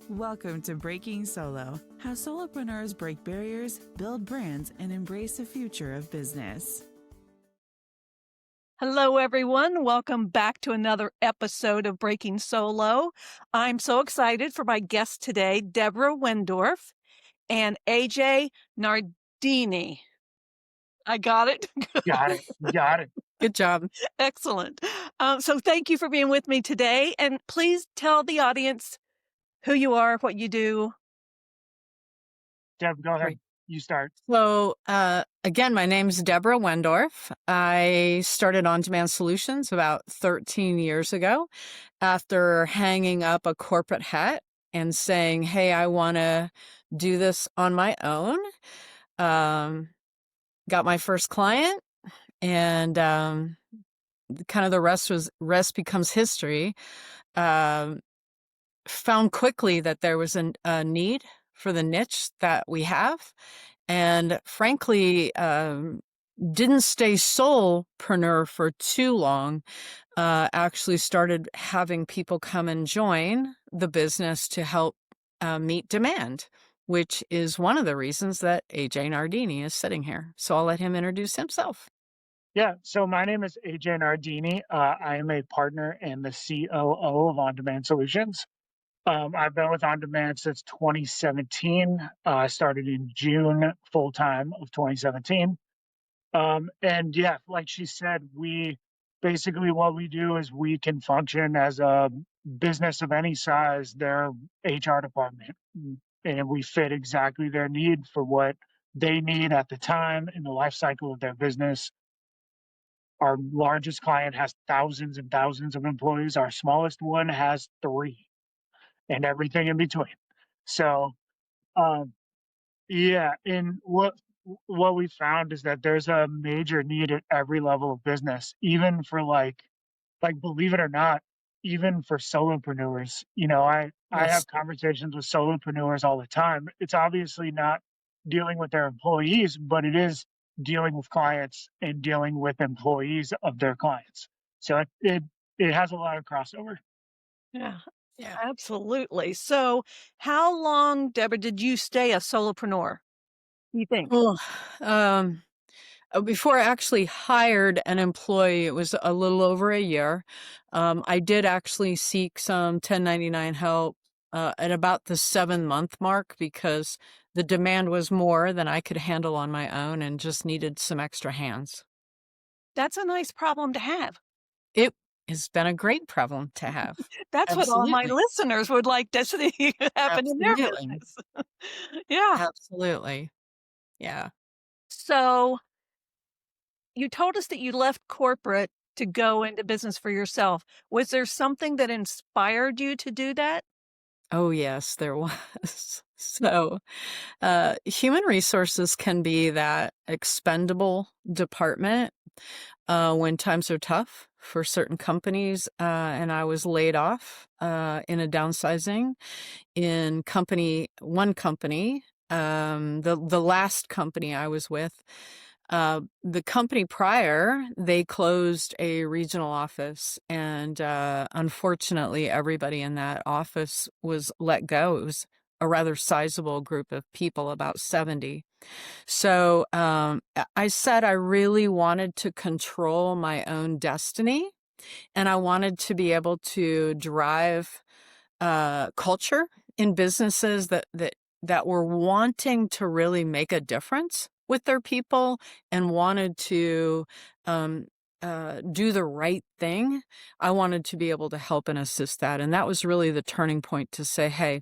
Welcome to Breaking Solo, how solopreneurs break barriers, build brands, and embrace the future of business. Hello, everyone. Welcome back to another episode of Breaking Solo. I'm so excited for my guest today, Deborah Wendorf and AJ Nardini. I got it? Got it. Good job. Excellent. So thank you for being with me today. And please tell the audience who you are, what you do. Deb, go ahead. Great. You start. So, again, my name's Deborah Wendorf. I started On Demand Solutions about 13 years ago after hanging up a corporate hat and saying, hey, I want to do this on my own. Got my first client, and kind of the rest becomes history. Found quickly that there was a need for the niche that we have, and frankly, didn't stay solopreneur for too long. Actually started having people come and join the business to help meet demand, which is one of the reasons that AJ Nardini is sitting here. So I'll let him introduce himself. Yeah, so my name is AJ Nardini. I am a partner and the COO of On Demand Solutions. I've been with On Demand since 2017. I started in June full-time of 2017. And yeah, like she said, what we do is we can function as a business of any size, their HR department. And we fit exactly their need for what they need at the time in the life cycle of their business. Our largest client has thousands and thousands of employees. Our smallest one has 3 and everything in between. So, yeah, and what we found is that there's a major need at every level of business, even for like believe it or not, even for solopreneurs. I Yes. have conversations with solopreneurs all the time. It's obviously not dealing with their employees, but it is dealing with clients and dealing with employees of their clients. So it has a lot of crossover. Yeah, Yeah. absolutely. So how long, Deborah, did you stay a solopreneur, you think? Oh, before I actually hired an employee, it was a little over a year. I did actually seek some 1099 help at about the 7-month mark because the demand was more than I could handle on my own and just needed some extra hands. That's a nice problem to have. It has been a great problem to have. That's what all my Absolutely. listeners would like to see happen in their Absolutely. business. Yeah. Absolutely. Yeah. So you told us that you left corporate to go into business for yourself. Was there something that inspired you to do that? Oh, yes, there was. So, human resources can be that expendable department when times are tough for certain companies. And I was laid off in a downsizing in one company, the last company I was with. The company prior, they closed a regional office, and unfortunately, everybody in that office was let go. It was a rather sizable group of people, about 70. So I said I really wanted to control my own destiny, and I wanted to be able to drive culture in businesses that were wanting to really make a difference with their people and wanted to do the right thing. I wanted to be able to help and assist that. And that was really the turning point to say, hey,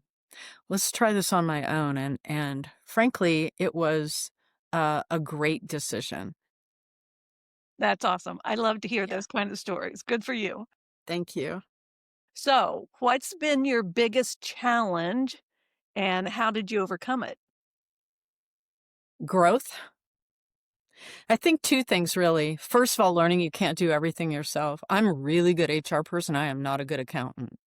let's try this on my own. And frankly, it was a great decision. That's awesome. I love to hear Yeah. those kind of stories. Good for you. Thank you. So, what's been your biggest challenge and how did you overcome it? Growth. I think 2 things really. First of all, learning you can't do everything yourself. I'm a really good HR person. I am not a good accountant.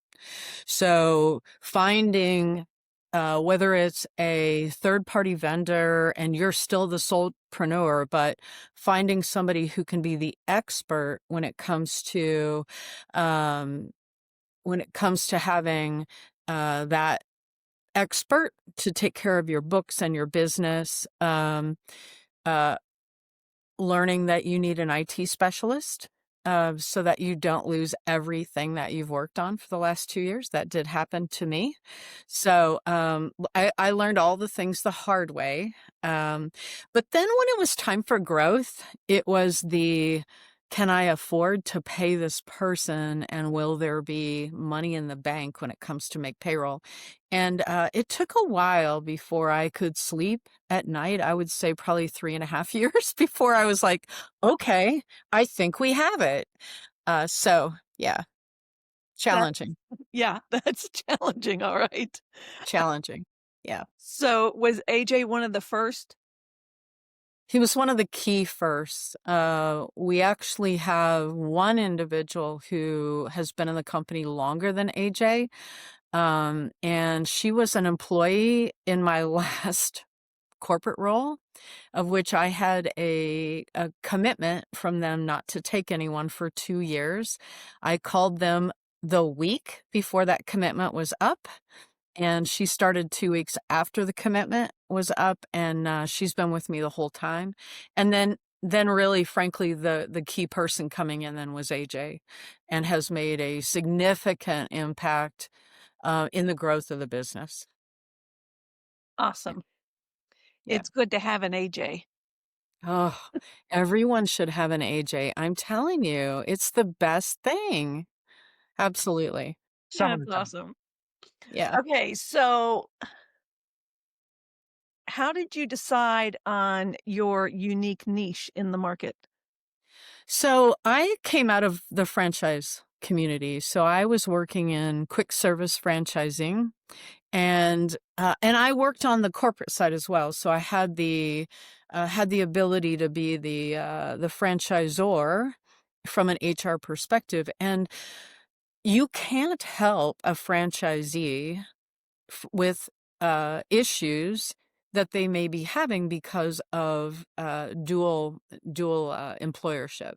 So finding whether it's a third-party vendor and you're still the solopreneur, but finding somebody who can be the expert when it comes to having that expert to take care of your books and your business. Uh, Learning that you need an IT specialist so that you don't lose everything that you've worked on for the last 2 years. That did happen to me. So I learned all the things the hard way. But then when it was time for growth, it was can I afford to pay this person, and will there be money in the bank when it comes to make payroll? And it took a while before I could sleep at night. I would say probably 3.5 years before I was like, okay, I think we have it. So yeah, challenging, Yeah, that's challenging. All right. challenging. Yeah. So was AJ one of the first? He was one of the key firsts. We actually have one individual who has been in the company longer than AJ. And she was an employee in my last corporate role, of which I had a commitment from them not to take anyone for 2 years. I called them the week before that commitment was up, and she started 2 weeks after the commitment was up, and she's been with me the whole time. And then really, frankly, the key person coming in then was AJ, and has made a significant impact in the growth of the business. Awesome. Yeah. It's good to have an AJ. Oh, everyone should have an AJ. I'm telling you, it's the best thing. Absolutely. Some of That's the time. awesome. Yeah. Okay, so how did you decide on your unique niche in the market? So I came out of the franchise community. So I was working in quick service franchising, and I worked on the corporate side as well. So I had the ability to be the franchisor from an HR perspective. And you can't help a franchisee with issues that they may be having because of dual employership.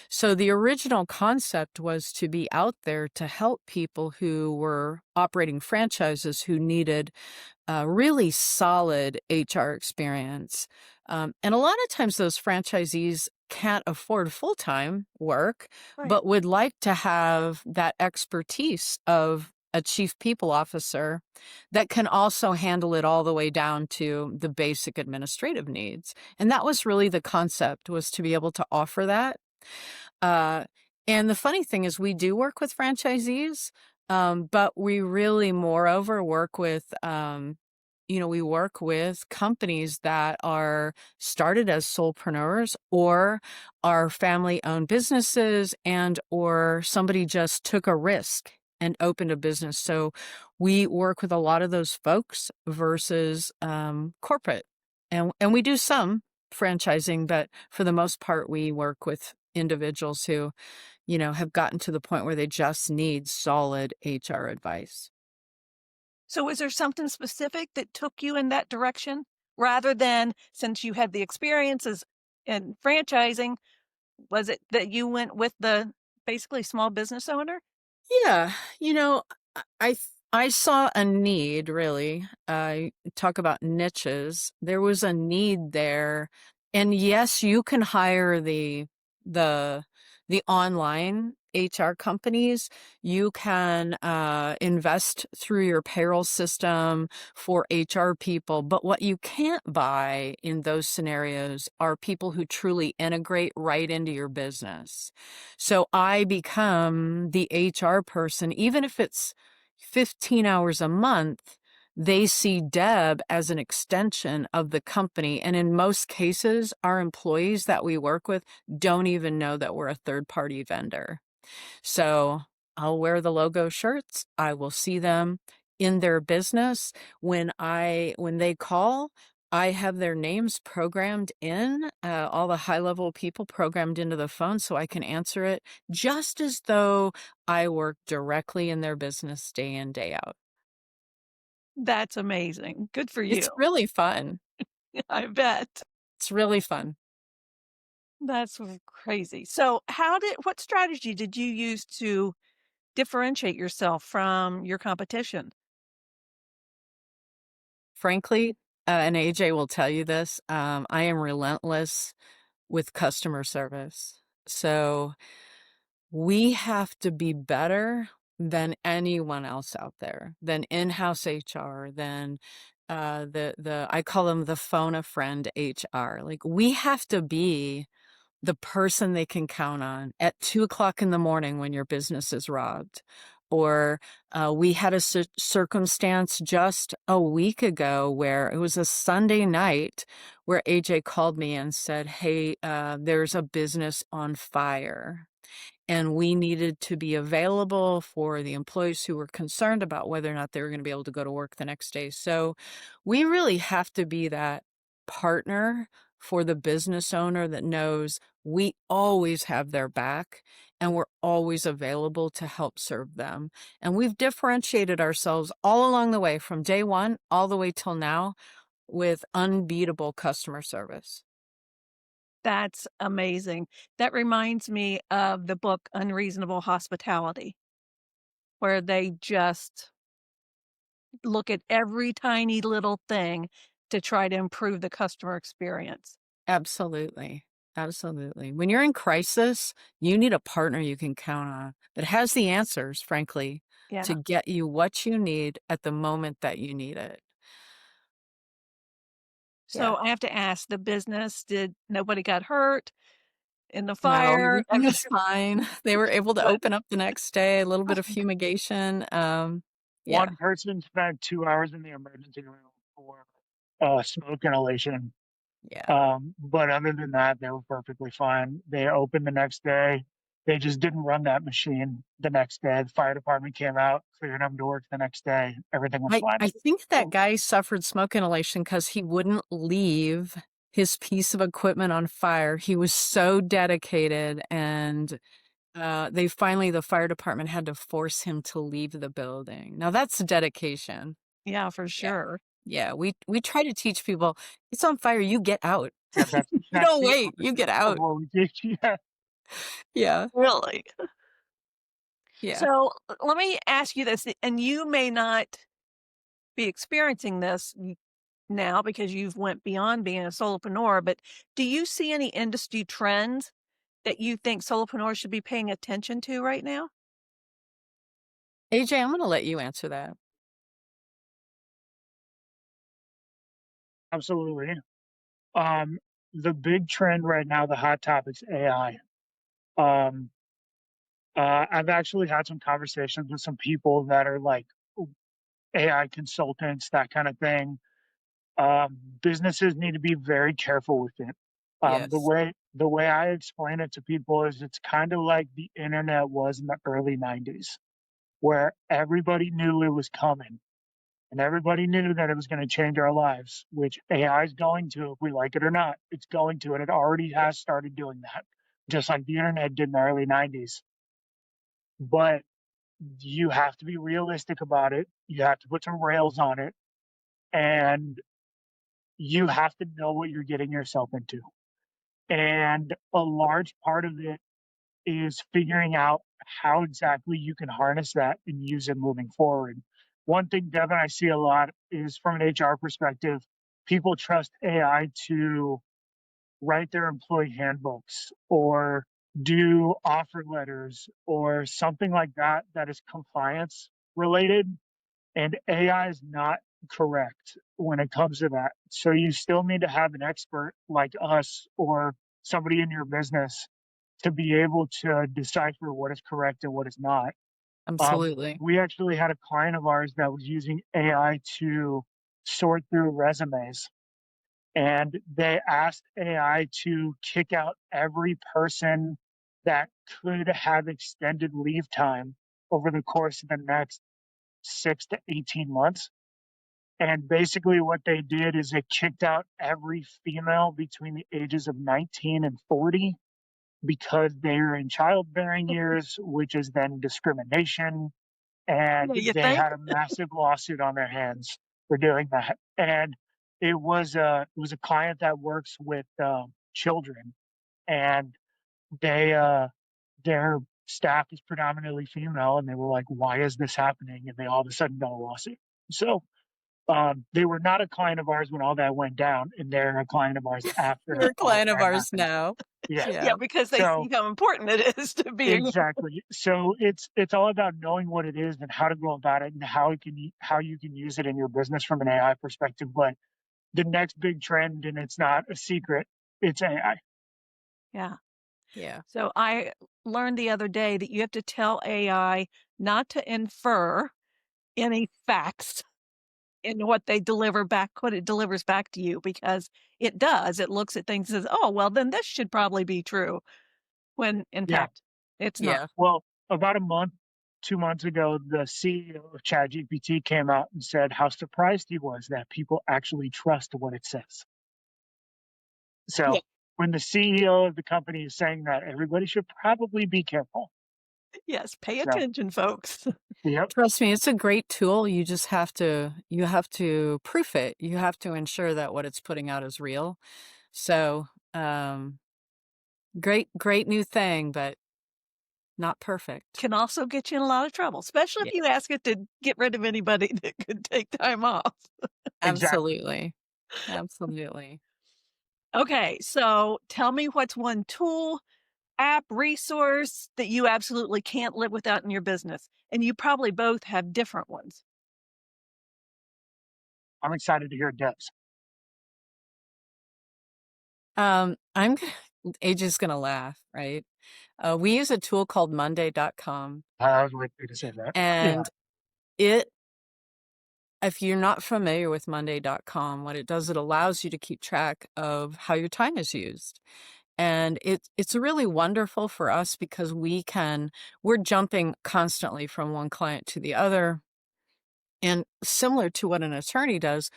So the original concept was to be out there to help people who were operating franchises who needed really solid HR experience. And a lot of times those franchisees can't afford full-time work, Right. but would like to have that expertise of a chief people officer that can also handle it all the way down to the basic administrative needs. And that was really the concept, was to be able to offer that. Uh, and the funny thing is we do work with franchisees, but we really moreover work with, we work with companies that are started as solopreneurs or are family-owned businesses, and or somebody just took a risk and opened a business. So we work with a lot of those folks versus corporate. And we do some franchising, but for the most part, we work with individuals who, have gotten to the point where they just need solid HR advice. So was there something specific that took you in that direction rather than, since you had the experiences in franchising, was it that you went with the basically small business owner? Yeah, I saw a need, really. I talk about niches. There was a need there. And yes, you can hire the the online HR companies. You can invest through your payroll system for HR people. But what you can't buy in those scenarios are people who truly integrate right into your business. So I become the HR person, even if it's 15 hours a month. They see Deb as an extension of the company. And in most cases, our employees that we work with don't even know that we're a third-party vendor. So I'll wear the logo shirts. I will see them in their business. When they call, I have their names programmed in, all the high-level people programmed into the phone so I can answer it just as though I work directly in their business day in, day out. That's amazing. Good for It's you. really fun. I bet. It's really fun. That's crazy. So what strategy did you use to differentiate yourself from your competition? frankly, and AJ will tell you this, I am relentless with customer service. So we have to be better than anyone else out there, than in-house HR, than the I call them the phone a friend HR. Like, we have to be the person they can count on at 2 o'clock in the morning when your business is robbed. Or we had a circumstance just a week ago where it was a Sunday night where AJ called me and said, hey, there's a business on fire. And we needed to be available for the employees who were concerned about whether or not they were going to be able to go to work the next day. So we really have to be that partner for the business owner that knows we always have their back and we're always available to help serve them. And we've differentiated ourselves all along the way from day one all the way till now with unbeatable customer service. That's amazing. That reminds me of the book Unreasonable Hospitality, where they just look at every tiny little thing to try to improve the customer experience. Absolutely. Absolutely. When you're in crisis, you need a partner you can count on that has the answers, frankly, Yeah. to get you what you need at the moment that you need it. So I have to ask, the business, did nobody got hurt in the No, fire? everything was fine. They were able to Good. open up the next day, a little bit of fumigation. Yeah. One person spent 2 hours in the emergency room for smoke inhalation. Yeah. But other than that, they were perfectly fine. They opened the next day. They just didn't run that machine the next day. The fire department came out, cleared them to work the next day. Everything was fine. I think that guy suffered smoke inhalation because he wouldn't leave his piece of equipment on fire. He was so dedicated, and the fire department had to force him to leave the building. Now that's dedication. Yeah, for sure. Yeah, we try to teach people, it's on fire, you get out. Yeah, that's You don't wait, you get out. what we did. Yeah. Yeah. Really? Yeah. So let me ask you this, and you may not be experiencing this now because you've went beyond being a solopreneur, but do you see any industry trends that you think solopreneurs should be paying attention to right now? AJ, I'm going to let you answer that. Absolutely. The big trend right now, the hot topic's AI. I've actually had some conversations with some people that are like AI consultants, that kind of thing. Businesses need to be very careful with it. Yes. The way I explain it to people is it's kind of like the internet was in the early 90s, where everybody knew it was coming and everybody knew that it was going to change our lives, which AI is going to, if we like it or not. It's going to, and it already has started doing that, just like the internet did in the early 90s. But you have to be realistic about it. You have to put some rails on it, and you have to know what you're getting yourself into. And a large part of it is figuring out how exactly you can harness that and use it moving forward. One thing, Devin, I see a lot is from an HR perspective, people trust AI to write their employee handbooks or do offer letters or something like that that is compliance related. And AI is not correct when it comes to that. So you still need to have an expert like us or somebody in your business to be able to decipher what is correct and what is not. Absolutely. We actually had a client of ours that was using AI to sort through resumes. And they asked AI to kick out every person that could have extended leave time over the course of the next 6 to 18 months. And basically, what they did is they kicked out every female between the ages of 19 and 40 because they're in childbearing years, which is then discrimination. And they had a massive lawsuit on their hands for doing that. And it was a client that works with children, and their staff is predominantly female, and they were like, "Why is this happening?" And they all of a sudden got a lawsuit. So They were not a client of ours when all that went down, and they're a client of ours You're after a all client of that ours happened. now. Yeah. Yeah, Yeah. because they So see how important it is to be. exactly. So it's all about knowing what it is and how to go about it and how you can use it in your business from an AI perspective. But the next big trend, and it's not a secret, it's AI. Yeah. Yeah. So I learned the other day that you have to tell AI not to infer any facts in what they deliver back, what it delivers back to you, because it does. It looks at things and says, oh, well, then this should probably be true, when in Yeah. fact it's not. Yeah. Well, about a month, 2 months ago, the CEO of ChatGPT came out and said how surprised he was that people actually trust what it says. Yeah. So when the CEO of the company is saying that, everybody should probably be careful. Yes, pay So, attention, folks. yep, Trust me, it's a great tool. You just have to proof it. You have to ensure that what it's putting out is real. So, great new thing, but not perfect. Can also get you in a lot of trouble, especially if Yeah, you ask it to get rid of anybody that could take time off. exactly. absolutely. Absolutely. Okay, so tell me what's one tool, app, resource that you absolutely can't live without in your business. And you probably both have different ones. I'm excited to hear Deb's. I'm AJ's gonna laugh, right? We use a tool called Monday.com, I was waiting to say that. Yeah, and it if you're not familiar with Monday.com, what it does, it allows you to keep track of how your time is used. And it's really wonderful for us because we're jumping constantly from one client to the other. And similar to what an attorney does,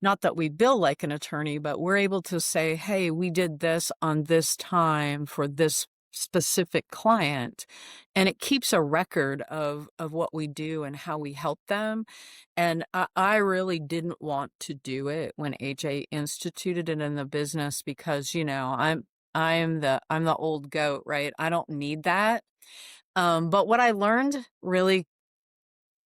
not that we bill like an attorney, but we're able to say, hey, we did this on this time for this specific client. And it keeps a record of what we do and how we help them. And I really didn't want to do it when AJ instituted it in the business because, I'm the old goat, right? I don't need that. But what I learned really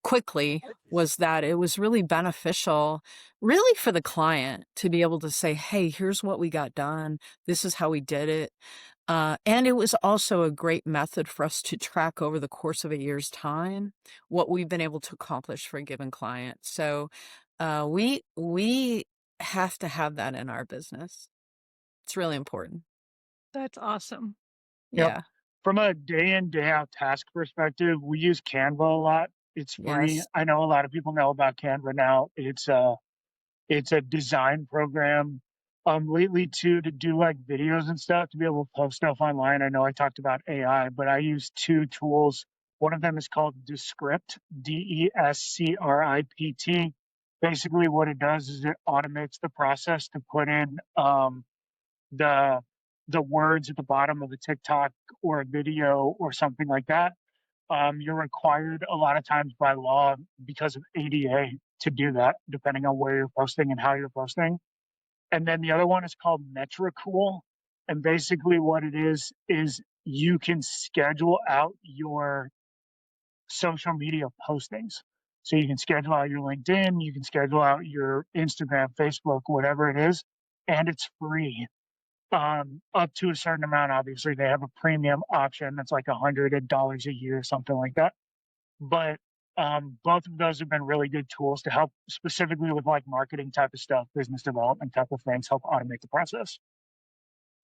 quickly was that it was really beneficial, really for the client to be able to say, hey, here's what we got done. This is how we did it. And it was also a great method for us to track over the course of a year's time what we've been able to accomplish for a given client. So we have to have that in our business. It's really important. That's awesome. yep. Yeah. From a day in, day out task perspective, we use Canva a lot. It's free. Yes. I know a lot of people know about Canva now. It's a design program. Lately too, to do like videos and stuff, to be able to post stuff online. I know I talked about AI, but I use two tools. One of them is called Descript, Descript. Basically, what it does is it automates the process to put in the the words at the bottom of a TikTok or a video or something like that. You're required a lot of times by law because of ADA to do that, depending on where you're posting and how you're posting. And then the other one is called Metricool. And basically, what it is you can schedule out your social media postings. So you can schedule out your LinkedIn, you can schedule out your Instagram, Facebook, whatever it is, and it's free. Up to a certain amount, obviously, they have a premium option that's like $100 a year, something like that. But both of those have been really good tools to help specifically with like marketing type of stuff, business development type of things, help automate the process.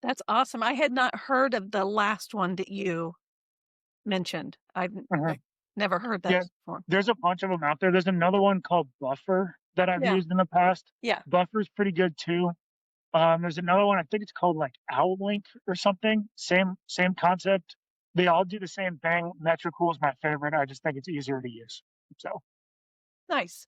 That's awesome. I had not heard of the last one that you mentioned. I've Mhm. never heard that Yeah, before. there's a bunch of them out there. There's another one called Buffer that I've Yeah. used in the past. Yeah. Buffer's pretty good too. There's another one, I think it's called like Owlink or something. Same concept. They all do the same thing. Metricool is my favorite. I just think it's easier to use. So Nice.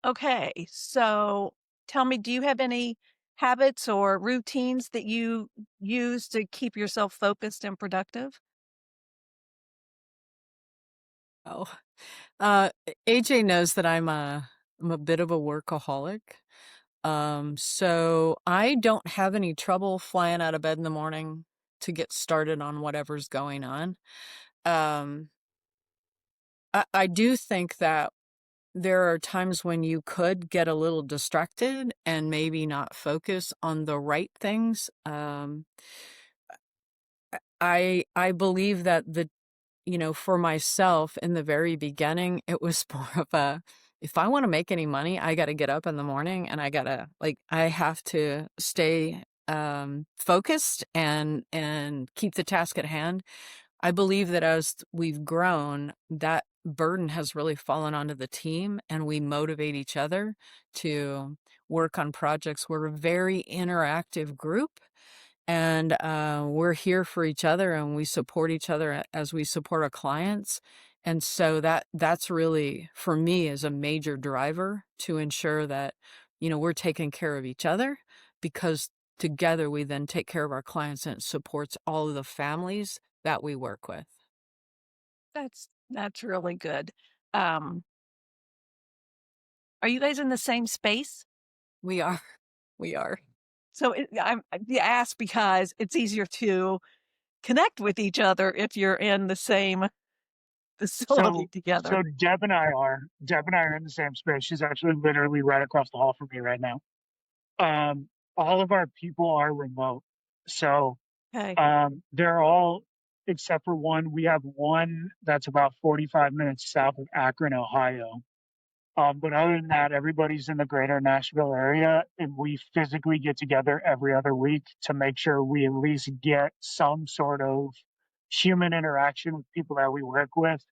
Okay. So tell me, do you have any habits or routines that you use to keep yourself focused and productive? Oh, AJ knows that I'm a bit of a workaholic. So I don't have any trouble flying out of bed in the morning to get started on whatever's going on. Um, I do think that there are times when you could get a little distracted and maybe not focus on the right things. I believe that for myself in the very beginning, it was more of a, if I want to make any money, I got to get up in the morning and I have to stay focused and keep the task at hand. I believe that as we've grown, that burden has really fallen onto the team, and we motivate each other to work on projects. We're a very interactive group, and we're here for each other, and we support each other as we support our clients. And so that's really, for me, is a major driver to ensure that we're taking care of each other, because together we then take care of our clients, and it supports all of the families that we work with. That's really good. Um, are you guys in the same space? We are. We are. So I ask because it's easier to connect with each other if you're in the same facility together. So Deb and I are in the same space. She's actually literally right across the hall from me right now. All of our people are remote. So Okay. they're all, except for one. We have one that's about 45 minutes south of Akron, Ohio. But other than that, everybody's in the greater Nashville area, and we physically get together every other week to make sure we at least get some sort of human interaction with people that we work with.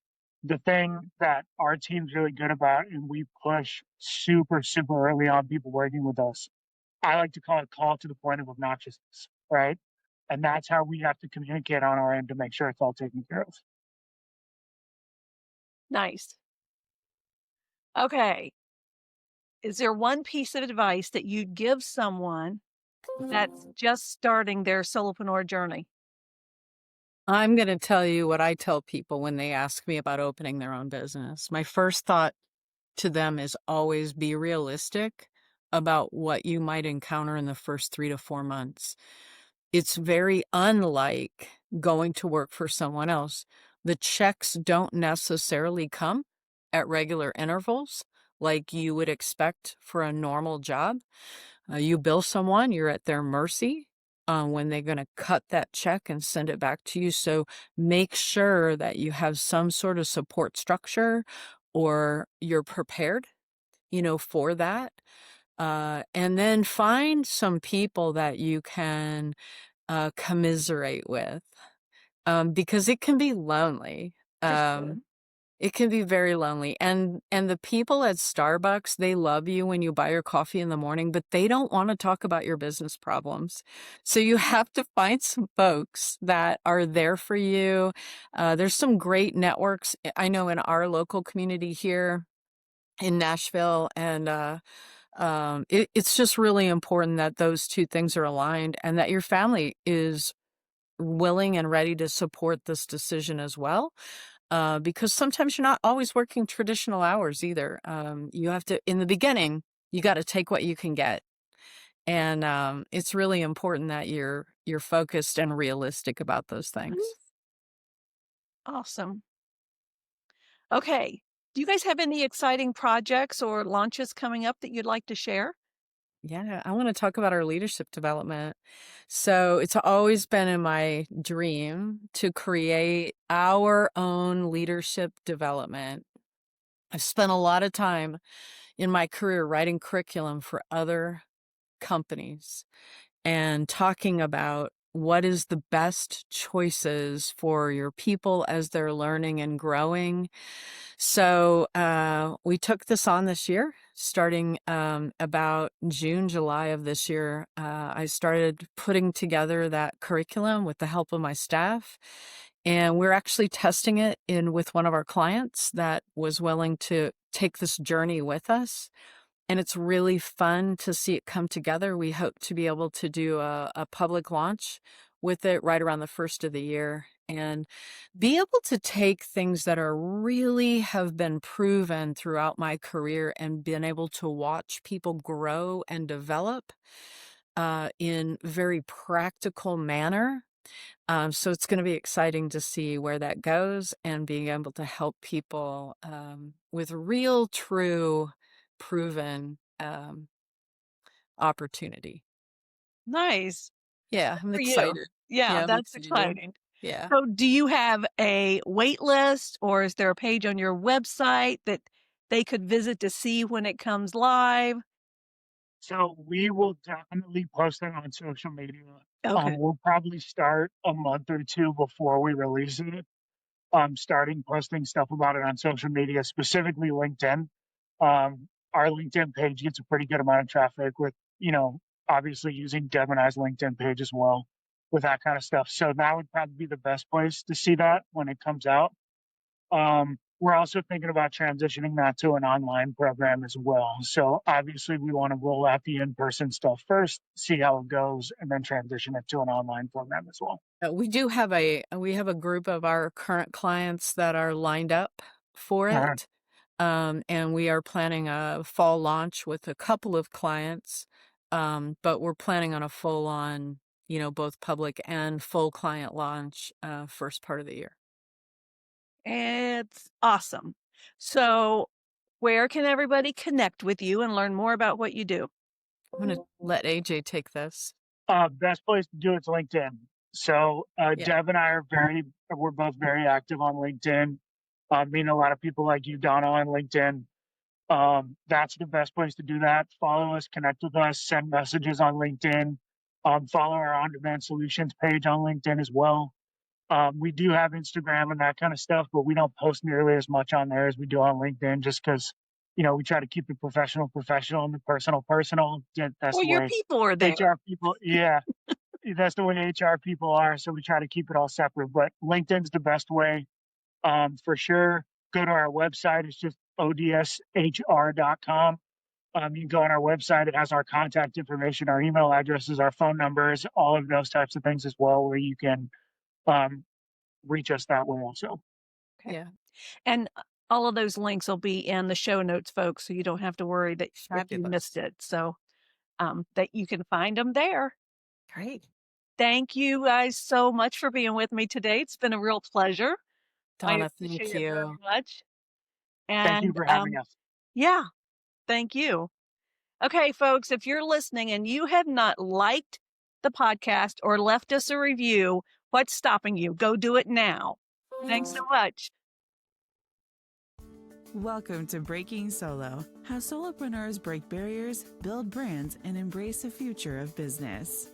The thing that our team's really good about, and we push super, super early on people working with us, I like to call it call to the point of obnoxiousness, right? And that's how we have to communicate on our end to make sure it's all taken care of. Nice. Okay. Is there one piece of advice that you'd give someone that's just starting their solopreneur journey? I'm going to tell you what I tell people when they ask me about opening their own business. My first thought to them is always be realistic about what you might encounter in the first 3 to 4 months. It's very unlike going to work for someone else. The checks don't necessarily come at regular intervals like you would expect for a normal job. You bill someone, you're at their mercy when they're going to cut that check and send it back to you. So make sure that you have some sort of support structure, or you're prepared, for that. And then find some people that you can commiserate with, because it can be lonely. Understood. It can be very lonely. And the people at Starbucks, they love you when you buy your coffee in the morning, but they don't want to talk about your business problems. So you have to find some folks that are there for you. There's some great networks, I know, in our local community here in Nashville, and it's just really important that those two things are aligned, and that your family is willing and ready to support this decision as well. Because sometimes you're not always working traditional hours either. You have to, in the beginning, you got to take what you can get. And it's really important that you're focused and realistic about those things. Awesome. Okay. Do you guys have any exciting projects or launches coming up that you'd like to share? Yeah, I want to talk about our leadership development. So it's always been in my dream to create our own leadership development. I've spent a lot of time in my career writing curriculum for other companies and talking about what is the best choices for your people as they're learning and growing. So we took this on this year, starting about June, July of this year. I started putting together that curriculum with the help of my staff. And we're actually testing it with one of our clients that was willing to take this journey with us. And it's really fun to see it come together. We hope to be able to do a public launch with it right around the first of the year, and be able to take things that are really have been proven throughout my career and been able to watch people grow and develop in very practical manner, So it's going to be exciting to see where that goes and being able to help people with real, true, proven opportunity. Nice. Yeah, I'm For you. excited. Yeah, Yeah, I'm that's excited. exciting. Yeah. So do you have a wait list, or is there a page on your website that they could visit to see when it comes live? So we will definitely post it on social media. Okay. We'll probably start a month or two before we release it. Starting posting stuff about it on social media, specifically LinkedIn. Our LinkedIn page gets a pretty good amount of traffic with, obviously using Deb and I's LinkedIn page as well with that kind of stuff. So that would probably be the best place to see that when it comes out. We're also thinking about transitioning that to an online program as well. So obviously we want to roll out the in-person stuff first, see how it goes, and then transition it to an online program as well. We do have we have a group of our current clients that are lined up for Uh, it. And we are planning a fall launch with a couple of clients. But we're planning on a full on, both public and full client launch first part of the year. It's awesome. So where can everybody connect with you and learn more about what you do? I'm going to let AJ take this. Best place to do it's LinkedIn. So Yeah. Deb and I we're both very active on LinkedIn. Meeting a lot of people like you, Donna, on LinkedIn. That's the best place to do that. Follow us, connect with us, send messages on LinkedIn. Follow our on-demand solutions page on LinkedIn as well. We do have Instagram and that kind of stuff, but we don't post nearly as much on there as we do on LinkedIn just because, we try to keep the professional and the personal personal. That's Well, the your way people are there. HR people, yeah, that's the way HR people are. So we try to keep it all separate, but LinkedIn's the best way. For sure. Go to our website. It's just odshr.com. You can go on our website. It has our contact information, our email addresses, our phone numbers, all of those types of things as well, where you can reach us that way also. Okay. Yeah. And all of those links will be in the show notes, folks, so you don't have to worry that if you missed Fabulous. it. So that you can find them there. Great. Thank you guys so much for being with me today. It's been a real pleasure. I Donna, appreciate thank it very you. much. Thank you And for having us. yeah, thank you. Okay, folks, if you're listening and you have not liked the podcast or left us a review, what's stopping you? Go do it now. Thanks so much. Welcome to Breaking Solo, how solopreneurs break barriers, build brands, and embrace the future of business.